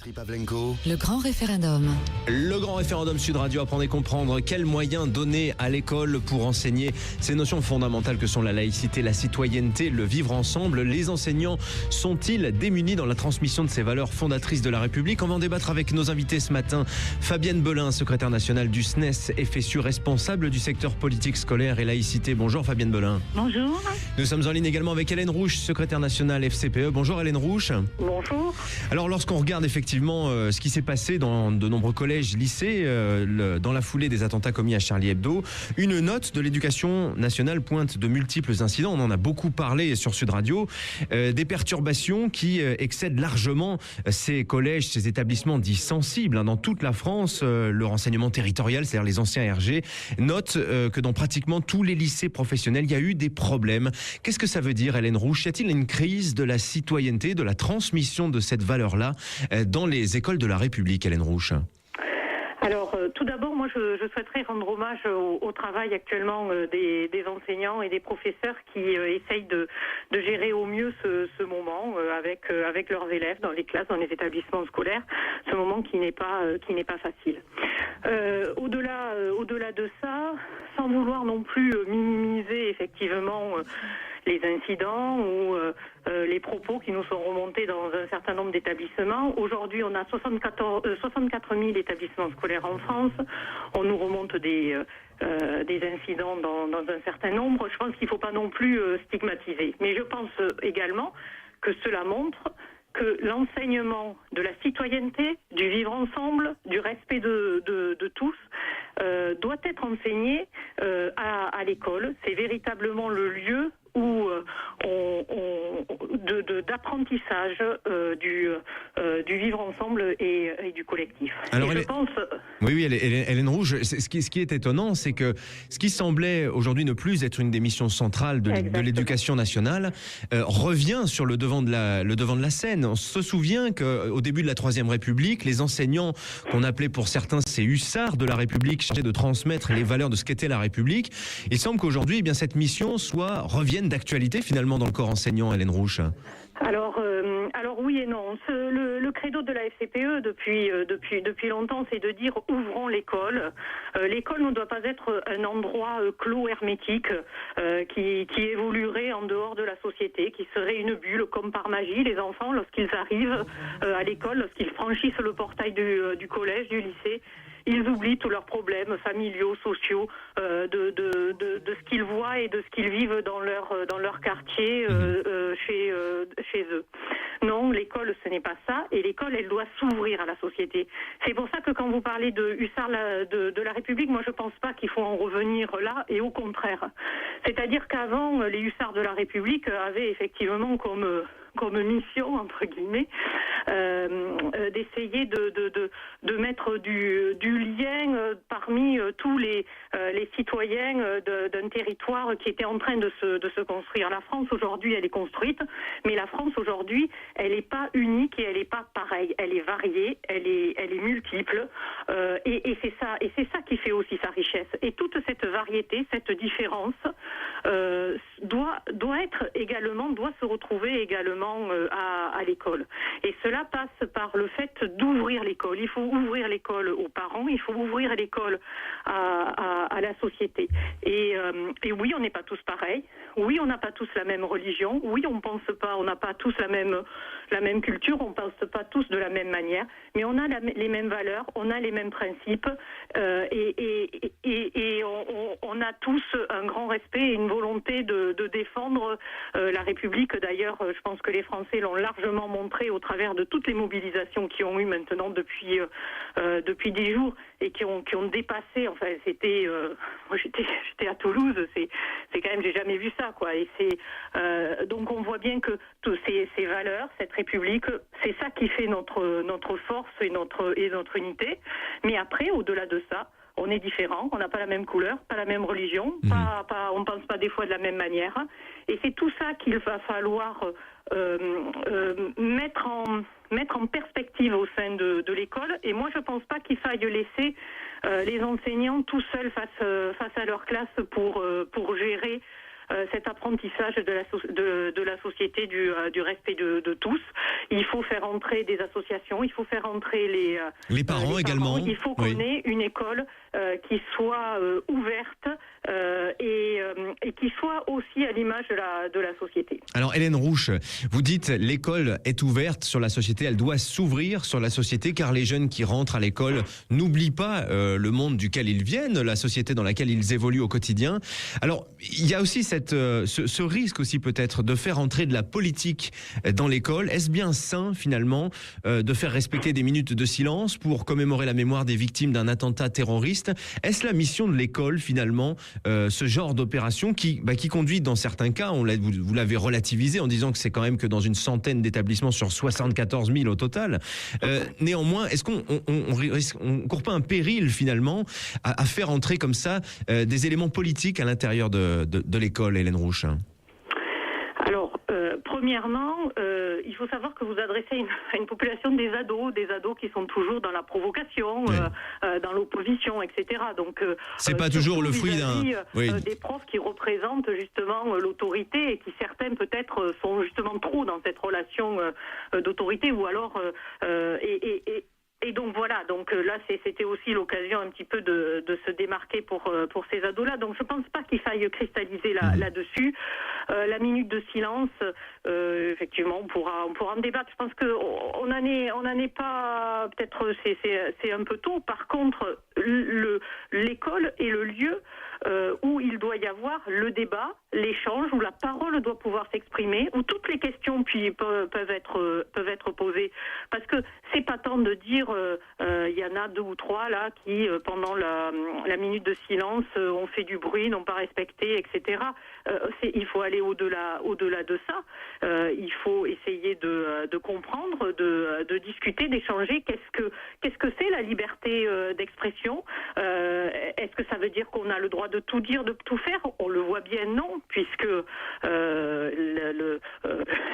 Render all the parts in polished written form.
Dimitri Pavlenko. Le grand référendum. Le grand référendum Sud Radio apprend et comprendre quels moyens donner à l'école pour enseigner ces notions fondamentales que sont la laïcité, la citoyenneté, le vivre ensemble. Les enseignants sont-ils démunis dans la transmission de ces valeurs fondatrices de la République? On va en débattre avec nos invités ce matin. Fabienne Belin, secrétaire nationale du SNES FSU, responsable du secteur politique scolaire et laïcité. Bonjour Fabienne Belin. Bonjour. Nous sommes en ligne également avec Hélène Rouche, secrétaire nationale FCPE. Bonjour Hélène Rouche. Bonjour. Alors lorsqu'on regarde effectivement ce qui s'est passé dans de nombreux collèges, lycées, dans la foulée des attentats commis à Charlie Hebdo, une note de l'éducation nationale pointe de multiples incidents, on en a beaucoup parlé sur Sud Radio, des perturbations qui excèdent largement ces collèges, ces établissements dits sensibles. Dans toute la France, le renseignement territorial, c'est-à-dire les anciens RG, note que dans pratiquement tous les lycées professionnels, il y a eu des problèmes. Qu'est-ce que ça veut dire, Hélène Rouche? Y a-t-il une crise de la citoyenneté, de la transmission de cette valeur-là dans les écoles de la République, Hélène Rouche? Alors, tout d'abord, moi, je souhaiterais rendre hommage au travail actuellement des enseignants et des professeurs qui essayent de gérer au mieux ce moment avec leurs élèves dans les classes, dans les établissements scolaires, ce moment qui n'est pas facile. Au-delà de ça, sans vouloir non plus minimiser effectivement les incidents ou les propos qui nous sont remontés dans un certain nombre d'établissements. Aujourd'hui, on a 64 000 établissements scolaires en France. On nous remonte des incidents dans un certain nombre. Je pense qu'il ne faut pas non plus stigmatiser. Mais je pense également que cela montre que l'enseignement de la citoyenneté, du vivre ensemble, du respect de tous, doit être enseigné à l'école. C'est véritablement le lieu où d'apprentissage du vivre ensemble et du collectif. Alors, et je pense... Oui, Hélène Rouge, ce qui est étonnant, c'est que ce qui semblait aujourd'hui ne plus être une des missions centrales de l'éducation nationale revient sur le devant de la scène. On se souvient qu'au début de la Troisième République, les enseignants qu'on appelait pour certains ces hussards de la République cherchaient de transmettre les valeurs de ce qu'était la République. Il semble qu'aujourd'hui, eh bien, cette mission revienne d'actualité finalement dans le corps enseignant, Hélène Rouche. Alors oui et non. Le credo de la FCPE depuis longtemps, c'est de dire ouvrons l'école. L'école ne doit pas être un endroit clos hermétique qui évoluerait en dehors de la société, qui serait une bulle comme par magie. Les enfants, lorsqu'ils arrivent à l'école, lorsqu'ils franchissent le portail du collège, du lycée, ils oublient tous leurs problèmes familiaux, sociaux, de ce qu'ils voient et de ce qu'ils vivent dans leur quartier, chez eux. Non, l'école, ce n'est pas ça. Et l'école, elle doit s'ouvrir à la société. C'est pour ça que quand vous parlez de hussards de la République, moi, je pense pas qu'il faut en revenir là, et au contraire. C'est-à-dire qu'avant, les hussards de la République avaient effectivement comme mission, entre guillemets, d'essayer de mettre du lien parmi tous les citoyens d'un territoire qui était en train de se construire. La France aujourd'hui, elle est construite, mais la France aujourd'hui, elle n'est pas unique et elle n'est pas pareille. Elle est variée, elle est multiple, et c'est ça qui fait aussi sa richesse. Et toute cette variété, cette différence doit se retrouver également à l'école. Et cela passe par le fait d'ouvrir l'école. Il faut ouvrir l'école aux parents, il faut ouvrir l'école à la société. Et oui, on n'est pas tous pareils. Oui, on n'a pas tous la même religion. Oui, on n'a pas tous la même culture, on pense pas tous de la même manière, mais on a les mêmes valeurs, on a les mêmes principes, et on a tous un grand respect et une volonté de défendre la République. D'ailleurs, je pense que les Français l'ont largement montré au travers de toutes les mobilisations qui ont eu maintenant depuis 10 jours et qui ont dépassé. Enfin, c'était, moi j'étais à Toulouse, c'est quand même, j'ai jamais vu ça, quoi. Et donc on voit bien que tous ces valeurs, cette République, c'est ça qui fait notre force et notre unité. Mais après, au-delà de ça, on est différents, on n'a pas la même couleur, pas la même religion, on pense pas des fois de la même manière. Et c'est tout ça qu'il va falloir mettre en perspective au sein de l'école. Et moi, je pense pas qu'il faille laisser les enseignants tout seuls face à leur classe pour gérer cet apprentissage de la société du respect de tous. Il faut faire entrer des associations, il faut faire entrer les parents également. Il faut qu'on ait une école qui soit ouverte et qui soit aussi à l'image de la société. Alors Hélène Rouche, vous dites l'école est ouverte sur la société, elle doit s'ouvrir sur la société car les jeunes qui rentrent à l'école n'oublient pas le monde duquel ils viennent, la société dans laquelle ils évoluent au quotidien. Alors il y a aussi ce risque aussi peut-être de faire entrer de la politique dans l'école. Est-ce bien sain finalement de faire respecter des minutes de silence pour commémorer la mémoire des victimes d'un attentat terroriste? Est-ce la mission de l'école finalement, ce genre d'opération qui conduit dans certains cas, vous l'avez relativisé en disant que c'est quand même que dans une centaine d'établissements sur 74 000 au total. Néanmoins, est-ce qu'on court pas un péril finalement à faire entrer comme ça des éléments politiques à l'intérieur de l'école, Hélène Rouche? Alors, premièrement, il faut savoir que vous adressez à une population des ados qui sont toujours dans la provocation, dans l'opposition, etc. Donc, c'est pas toujours le fruit des profs qui représentent justement l'autorité et qui certains peut-être sont justement trop dans cette relation d'autorité ou alors et donc voilà, donc là c'était aussi l'occasion un petit peu de se démarquer pour ces ados-là. Donc je pense pas qu'il faille cristalliser là-dessus. La minute de silence, effectivement, on pourra en débattre. Je pense que on n'en est pas, peut-être c'est un peu tôt. Par contre, l'école est le lieu où il doit y avoir le débat, l'échange, où la parole doit pouvoir s'exprimer, où toutes les questions peuvent être posées. Parce que c'est pas tant de dire il y en a 2 ou 3 là qui pendant la minute de silence ont fait du bruit, n'ont pas respecté, etc. Il faut aller au-delà de ça. Il faut essayer de comprendre, de discuter, d'échanger. Qu'est-ce que c'est la liberté d'expression? Est-ce que ça veut dire qu'on a le droit de tout dire, de tout faire? On le voit bien, non, puisque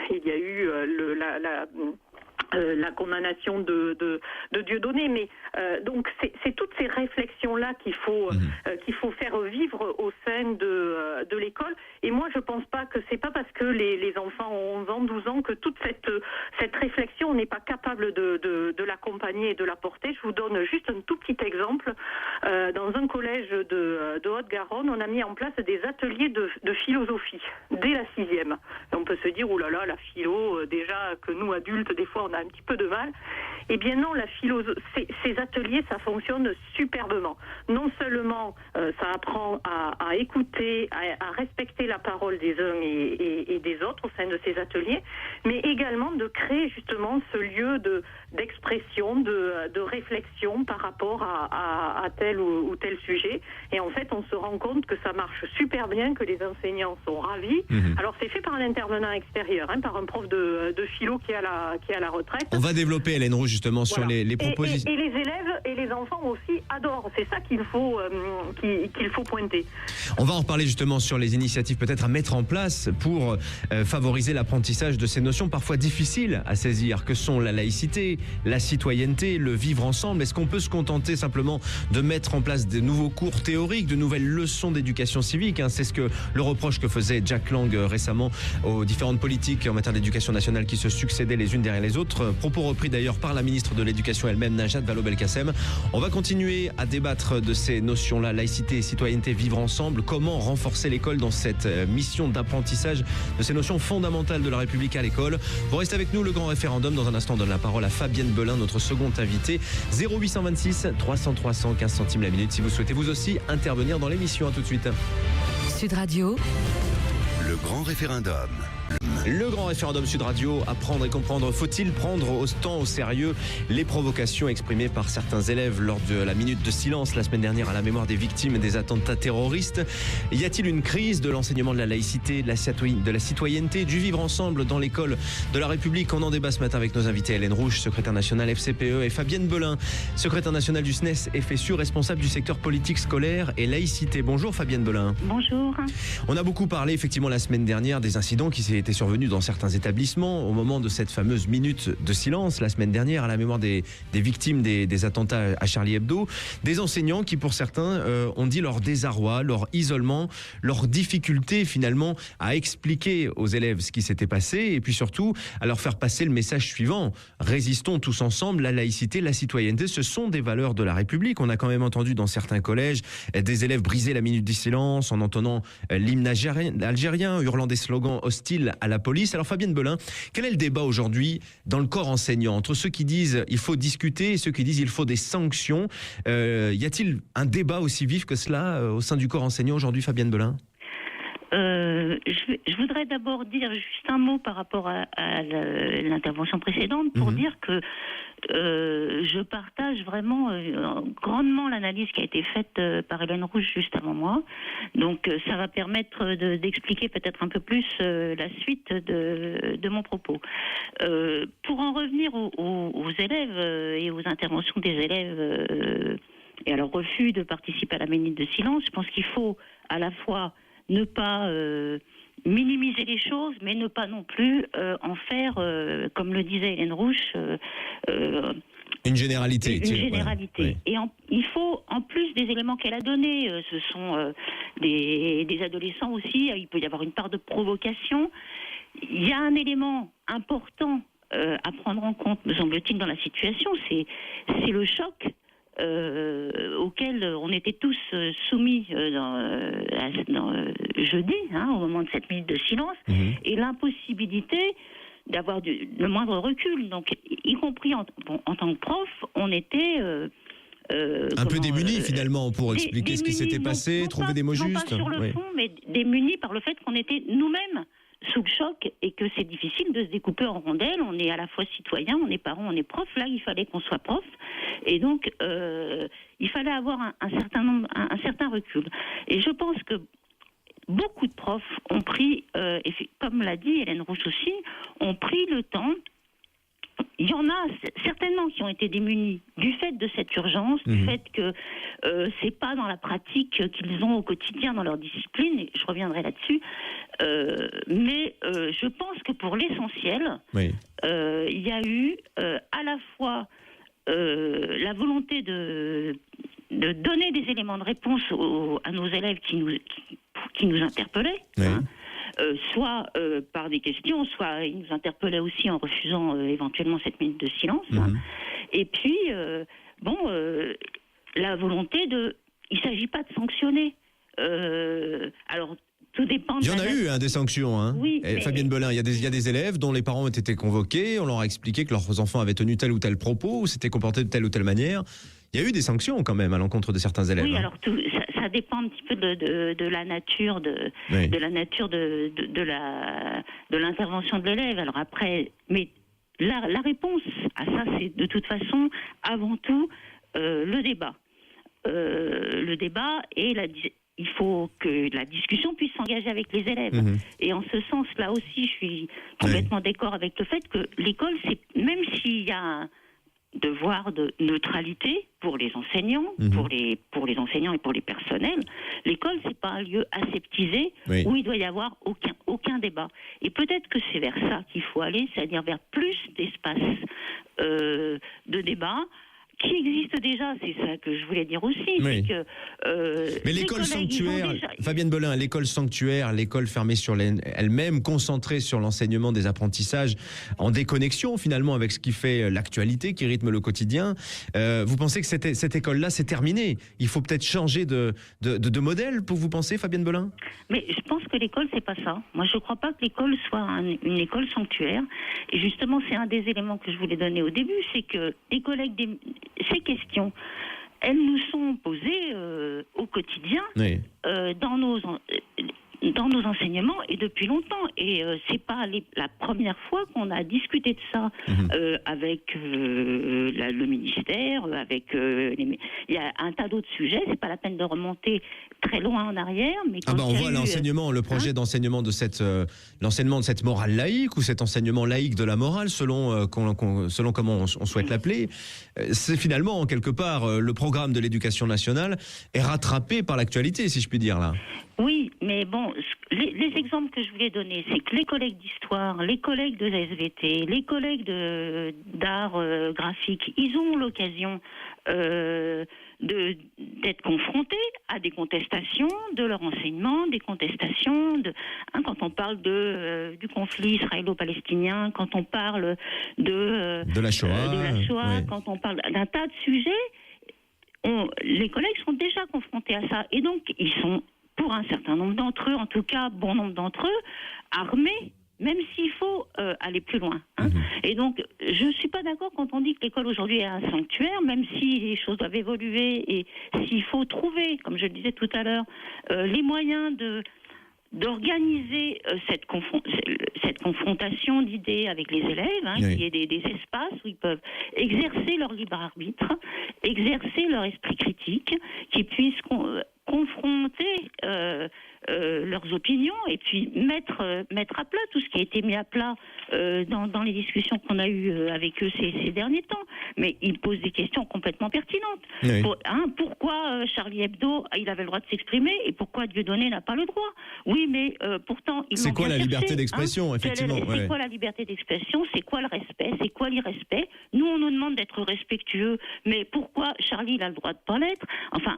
il y a eu la condamnation de Dieudonné, mais donc c'est toutes ces réflexions-là qu'il faut faire vivre au sein de l'école. Et moi, je pense pas que c'est pas parce que les enfants ont 11 ans, 12 ans que toute cette réflexion, on n'est pas capable de l'accompagner et de la porter. Je vous donne juste un tout petit exemple. Dans un collège de Haute-Garonne, on a mis en place des ateliers de philosophie dès la 6e. Et on peut se dire, oh là là, la philo, déjà que nous adultes, des fois, on a un petit peu de mal. Eh bien non, ces ateliers, ça fonctionne superbement. Non seulement ça apprend à écouter, à respecter la parole des uns et des autres au sein de ces ateliers, mais également de créer justement ce lieu d'expression, de réflexion par rapport à tel ou tel sujet. Et en fait, on se rend compte que ça marche super bien, que les enseignants sont ravis. Alors c'est fait par un intervenant extérieur, par un prof de philo qui est à la retraite. On va développer, Hélène Rouge, justement sur les propositions. Et les élèves et les enfants aussi adorent. C'est ça qu'il faut pointer. On va en reparler justement sur les initiatives peut-être à mettre en place pour favoriser l'apprentissage de ces notions parfois difficiles à saisir, que sont la laïcité, la citoyenneté, le vivre ensemble. Est-ce qu'on peut se contenter simplement de mettre en place de nouveaux cours théoriques, de nouvelles leçons d'éducation civique? C'est ce que le reproche que faisait Jack Lang récemment aux différentes politiques en matière d'éducation nationale qui se succédaient les unes derrière les autres. Propos repris d'ailleurs par la ministre de l'Éducation elle-même, Najat Vallaud-Belkacem. On va continuer à débattre de ces notions-là, laïcité, citoyenneté, vivre ensemble. Comment renforcer l'école dans cette mission d'apprentissage de ces notions fondamentales de la République à l'école? Vous restez avec nous, le grand référendum. Dans un instant, on donne la parole à Fabienne Belin, notre seconde invitée. 0826 300 300, 15 centimes la minute. Si vous souhaitez vous aussi intervenir dans l'émission. À tout de suite. Sud Radio. Le grand référendum. Le grand référendum Sud Radio, apprendre et comprendre. Faut-il prendre autant au sérieux les provocations exprimées par certains élèves lors de la minute de silence la semaine dernière à la mémoire des victimes des attentats terroristes? Y a-t-il une crise de l'enseignement de la laïcité, de la citoyenneté, du vivre ensemble dans l'école de la République? On en débat ce matin avec nos invités Hélène Rouge, secrétaire nationale FCPE, et Fabienne Belin, secrétaire nationale du SNES FSU, responsable du secteur politique scolaire et laïcité. Bonjour Fabienne Belin. Bonjour. On a beaucoup parlé effectivement la semaine dernière des incidents qui étaient survenus survenue dans certains établissements au moment de cette fameuse minute de silence la semaine dernière à la mémoire des victimes des attentats à Charlie Hebdo. Des enseignants qui, pour certains, ont dit leur désarroi, leur isolement, leur difficulté finalement à expliquer aux élèves ce qui s'était passé et puis surtout à leur faire passer le message suivant. Résistons tous ensemble, la laïcité, la citoyenneté, ce sont des valeurs de la République. On a quand même entendu dans certains collèges des élèves briser la minute du silence en entendant l'hymne algérien, hurlant des slogans hostiles à la police. Alors Fabienne Belin, quel est le débat aujourd'hui dans le corps enseignant entre ceux qui disent il faut discuter et ceux qui disent il faut des sanctions? Y a-t-il un débat aussi vif que cela au sein du corps enseignant aujourd'hui, Fabienne Belin? Je voudrais d'abord dire juste un mot par rapport à l'intervention précédente pour dire que je partage vraiment grandement l'analyse qui a été faite par Hélène Rouche juste avant moi. Donc ça va permettre d'expliquer peut-être un peu plus la suite de mon propos. Pour en revenir aux élèves et aux interventions des élèves et à leur refus de participer à la minute de silence, je pense qu'il faut à la fois ne pas minimiser les choses, mais ne pas non plus en faire, comme le disait Hélène Rouche, une généralité. Une généralité. Ouais. Et il faut, en plus des éléments qu'elle a donnés, ce sont des adolescents aussi, il peut y avoir une part de provocation. Il y a un élément important à prendre en compte, me semble-t-il, dans la situation, c'est le choc auquel on était tous soumis jeudi, au moment de cette minute de silence, et l'impossibilité d'avoir le moindre recul. Donc, y compris en tant que prof, on était un peu démunis finalement pour expliquer ce qui s'était passé, trouver des mots justes. Non pas sur le fond, mais démunis par le fait qu'on était nous-mêmes sous le choc et que c'est difficile de se découper en rondelles. On est à la fois citoyen, on est parent, on est prof. Là, il fallait qu'on soit prof. Et donc, il fallait avoir un certain recul. Et je pense que beaucoup de profs ont pris, et comme l'a dit Hélène Rouche aussi, ont pris le temps. Il y en a certainement qui ont été démunis du fait de cette urgence, du fait que c'est pas dans la pratique qu'ils ont au quotidien dans leur discipline, et je reviendrai là-dessus. Mais je pense que pour l'essentiel, il y a eu à la fois la volonté de donner des éléments de réponse à nos élèves qui nous interpellaient. Soit par des questions, soit ils nous interpellaient aussi en refusant éventuellement cette minute de silence. Et puis, la volonté il ne s'agit pas de sanctionner. Alors, tout dépend. Il y en a eu des sanctions. Oui, Fabienne Belin, il y a des élèves dont les parents ont été convoqués, on leur a expliqué que leurs enfants avaient tenu tel ou tel propos, ou s'étaient comportés de telle ou telle manière. Il y a eu des sanctions quand même à l'encontre de certains élèves. Oui, alors ça dépend un petit peu de la nature de l'intervention de l'élève. Alors après, mais la réponse à ça, c'est de toute façon avant tout le débat. Le débat et il faut que la discussion puisse s'engager avec les élèves. Et en ce sens, là aussi, je suis complètement d'accord avec le fait que l'école, même s'il y a un devoir de neutralité pour les enseignants, pour les enseignants et pour les personnels, l'école, c'est pas un lieu aseptisé où il doit y avoir aucun débat. Et peut-être que c'est vers ça qu'il faut aller, c'est-à-dire vers plus d'espace de débat, qui existe déjà, c'est ça que je voulais dire aussi. Mais l'école sanctuaire, Fabienne Belin, l'école sanctuaire, l'école fermée sur elle-même, concentrée sur l'enseignement des apprentissages, en déconnexion finalement avec ce qui fait l'actualité, qui rythme le quotidien. Vous pensez que cette école-là, c'est terminé? Il faut peut-être changer de modèle pour vous penser, Fabienne Belin? Mais je pense que l'école, c'est pas ça. Moi, je ne crois pas que l'école soit une école sanctuaire. Et justement, c'est un des éléments que je voulais donner au début, c'est que les collègues ces questions, elles nous sont posées au quotidien dans nos enseignements et depuis longtemps. Et c'est pas la première fois qu'on a discuté de ça avec le ministère, avec il y a un tas d'autres sujets. C'est pas la peine de remonter très loin en arrière. Mais on voit l'enseignement, le projet d'enseignement de l'enseignement de cette morale laïque ou cet enseignement laïque de la morale, selon comment on souhaite l'appeler. C'est finalement quelque part le programme de l'éducation nationale est rattrapé par l'actualité, si je puis dire là. Oui, mais bon, les exemples que je voulais donner, c'est que les collègues d'histoire, les collègues de la SVT, les collègues d'art graphique, ils ont l'occasion d'être confrontés à des contestations de leur enseignement, des contestations quand on parle du conflit israélo-palestinien, quand on parle de la Shoah, ouais. Quand on parle d'un tas de sujets, les collègues sont déjà confrontés à ça, et donc ils sont, pour un certain nombre d'entre eux, en tout cas bon nombre d'entre eux, armés, même s'il faut aller plus loin. Hein. Et donc, je ne suis pas d'accord quand on dit que l'école aujourd'hui est un sanctuaire, même si les choses doivent évoluer et s'il faut trouver, comme je le disais tout à l'heure, les moyens d'organiser cette confrontation d'idées avec les élèves, hein, oui. Qu'il y ait des espaces où ils peuvent exercer leur libre arbitre, exercer leur esprit critique, qu'ils puissent confronter leurs opinions et puis mettre à plat tout ce qui a été mis à plat dans les discussions qu'on a eues avec eux ces derniers temps. Mais ils posent des questions complètement pertinentes. Oui. Pourquoi Charlie Hebdo, il avait le droit de s'exprimer et pourquoi Dieudonné n'a pas le droit? Oui, mais pourtant... C'est quoi la liberté d'expression, effectivement? C'est quoi la liberté d'expression? C'est quoi le respect? C'est quoi l'irrespect? Nous, on nous demande d'être respectueux, mais pourquoi Charlie, il a le droit de pas l'être? Enfin...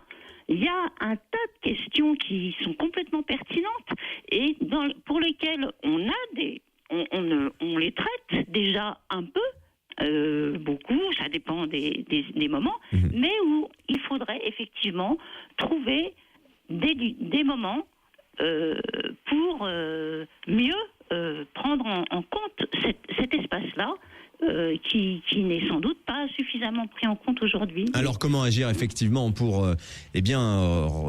Il y a un tas de questions qui sont complètement pertinentes et pour lesquelles on les traite déjà un peu, beaucoup, ça dépend des moments, mais où il faudrait effectivement trouver des moments pour mieux prendre en compte cet espace-là. Qui n'est sans doute pas suffisamment pris en compte aujourd'hui. Alors comment agir effectivement pour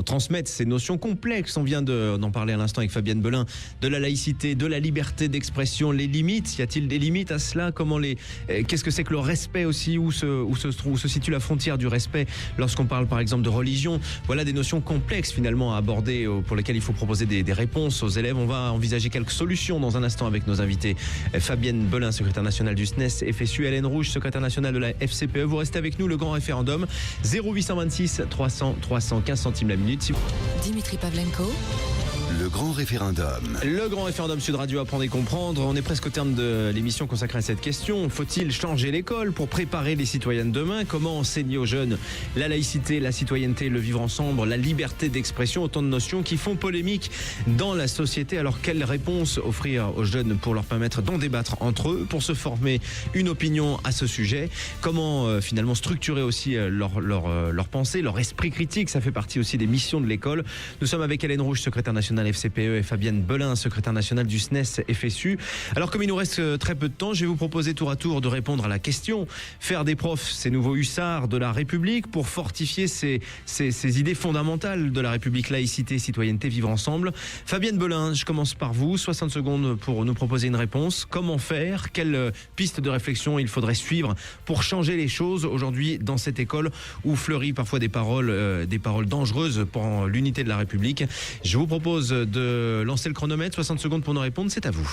transmettre ces notions complexes? On vient d'en parler à l'instant avec Fabienne Belin, de la laïcité, de la liberté d'expression, les limites. Y a-t-il des limites à cela? Qu'est-ce que c'est que le respect aussi? Où se situe la frontière du respect lorsqu'on parle par exemple de religion? Voilà des notions complexes finalement à aborder, pour lesquelles il faut proposer des réponses aux élèves. On va envisager quelques solutions dans un instant avec nos invités. Fabienne Belin, secrétaire nationale du SNES, FSU, Hélène Rouge, secrétaire nationale de la FCPE. Vous restez avec nous, le grand référendum 0826 300 315 centimes la minute. Dimitri Pavlenko. Le grand référendum. Le grand référendum Sud Radio, apprendre et comprendre. On est presque au terme de l'émission consacrée à cette question. Faut-il changer l'école pour préparer les citoyens de demain? Comment enseigner aux jeunes la laïcité, la citoyenneté, le vivre ensemble, la liberté d'expression? Autant de notions qui font polémique dans la société. Alors, quelle réponse offrir aux jeunes pour leur permettre d'en débattre entre eux, pour se former une opinion à ce sujet? Comment finalement structurer aussi leur pensée, leur esprit critique? Ça fait partie aussi des missions de l'école. Nous sommes avec Hélène Rouge, secrétaire nationale FCPE, et Fabienne Belin, secrétaire nationale du SNES FSU. Alors, comme il nous reste très peu de temps, je vais vous proposer tour à tour de répondre à la question: faire des profs ces nouveaux hussards de la République pour fortifier ces idées fondamentales de la République, laïcité, citoyenneté, vivre ensemble. Fabienne Belin, je commence par vous. 60 secondes pour nous proposer une réponse. Comment faire? Quelle piste de réflexion il faudrait suivre pour changer les choses aujourd'hui dans cette école où fleurissent parfois des paroles dangereuses pour l'unité de la République? Je vous propose de lancer le chronomètre. 60 secondes pour nous répondre, c'est à vous.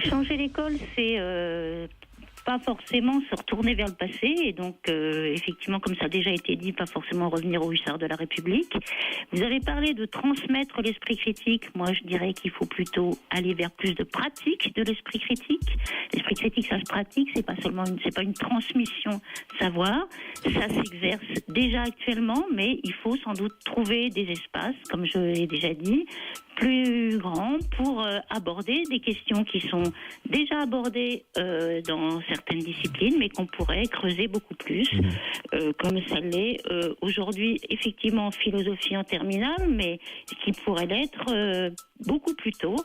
Changer l'école, c'est pas forcément se retourner vers le passé, et donc effectivement, comme ça a déjà été dit, pas forcément revenir aux hussards de la République. Vous avez parlé de transmettre l'esprit critique. Moi, je dirais qu'il faut plutôt aller vers plus de pratique de l'esprit critique. L'esprit critique, ça se pratique, c'est pas une transmission de savoir. Ça s'exerce déjà actuellement, mais il faut sans doute trouver des espaces, comme je l'ai déjà dit, plus grands pour aborder des questions qui sont déjà abordées dans certaines disciplines, mais qu'on pourrait creuser beaucoup plus, comme ça l'est aujourd'hui effectivement en philosophie en terminale, mais qui pourrait l'être beaucoup plus tôt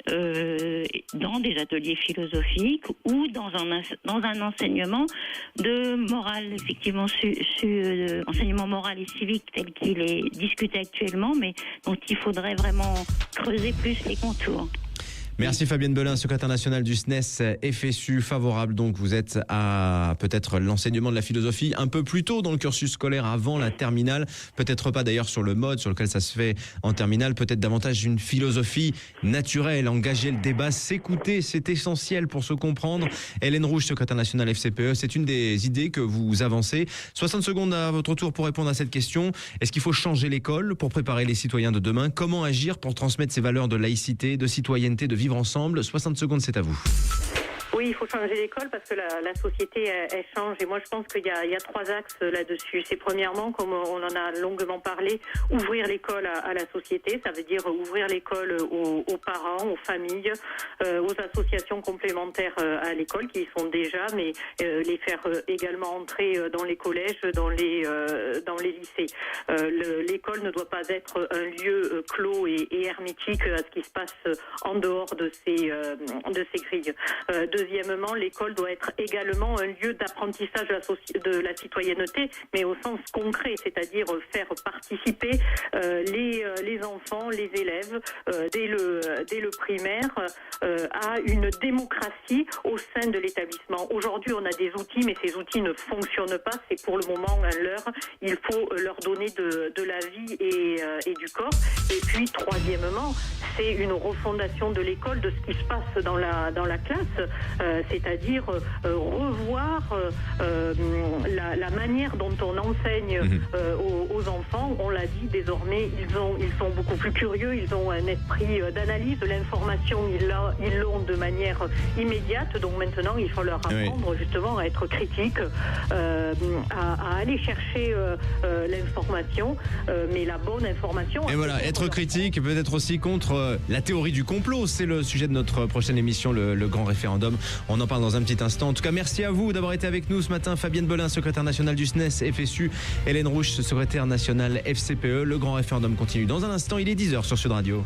dans des ateliers philosophiques ou dans un enseignement de morale, effectivement enseignement moral et civique tel qu'il est discuté actuellement, mais dont il faudrait vraiment creuser plus les contours. Merci Fabienne Belin, secrétaire nationale du SNES FSU. Favorable, donc vous êtes à peut-être l'enseignement de la philosophie un peu plus tôt dans le cursus scolaire avant la terminale. Peut-être pas d'ailleurs sur le mode sur lequel ça se fait en terminale. Peut-être davantage une philosophie naturelle. Engager le débat, s'écouter, c'est essentiel pour se comprendre. Hélène Rouge, secrétaire nationale FCPE, c'est une des idées que vous avancez. 60 secondes à votre tour pour répondre à cette question. Est-ce qu'il faut changer l'école pour préparer les citoyens de demain? Comment agir pour transmettre ces valeurs de laïcité, de citoyenneté, de vivre ensemble? 60 secondes, c'est à vous. Oui, il faut changer l'école parce que la société, elle change. Et moi, je pense qu'il y a 3 axes là-dessus. C'est premièrement, comme on en a longuement parlé, ouvrir l'école à la société. Ça veut dire ouvrir l'école aux parents, aux familles, aux associations complémentaires à l'école qui y sont déjà, mais les faire également entrer dans les collèges, dans les lycées. L'école ne doit pas être un lieu clos et hermétique à ce qui se passe en dehors de ces grilles. Deuxièmement, l'école doit être également un lieu d'apprentissage de la citoyenneté, mais au sens concret, c'est-à-dire faire participer les enfants, les élèves, dès le primaire, à une démocratie au sein de l'établissement. Aujourd'hui, on a des outils, mais ces outils ne fonctionnent pas. C'est pour le moment un leurre. Il faut leur donner de la vie et du corps. Et puis, troisièmement, c'est une refondation de l'école, de ce qui se passe dans la classe. C'est-à-dire revoir la manière dont on enseigne aux enfants. On l'a dit, désormais, ils sont beaucoup plus curieux, ils ont un esprit d'analyse de l'information, ils l'ont de manière immédiate. Donc maintenant, il faut leur apprendre justement à être critiques, à aller chercher l'information, mais la bonne information. Et voilà, être critique et peut-être aussi contre la théorie du complot. C'est le sujet de notre prochaine émission, le grand référendum. On en parle dans un petit instant. En tout cas, merci à vous d'avoir été avec nous ce matin. Fabienne Belin, secrétaire nationale du SNES FSU. Hélène Rouge, secrétaire nationale FCPE. Le grand référendum continue dans un instant. Il est 10h sur Sud Radio.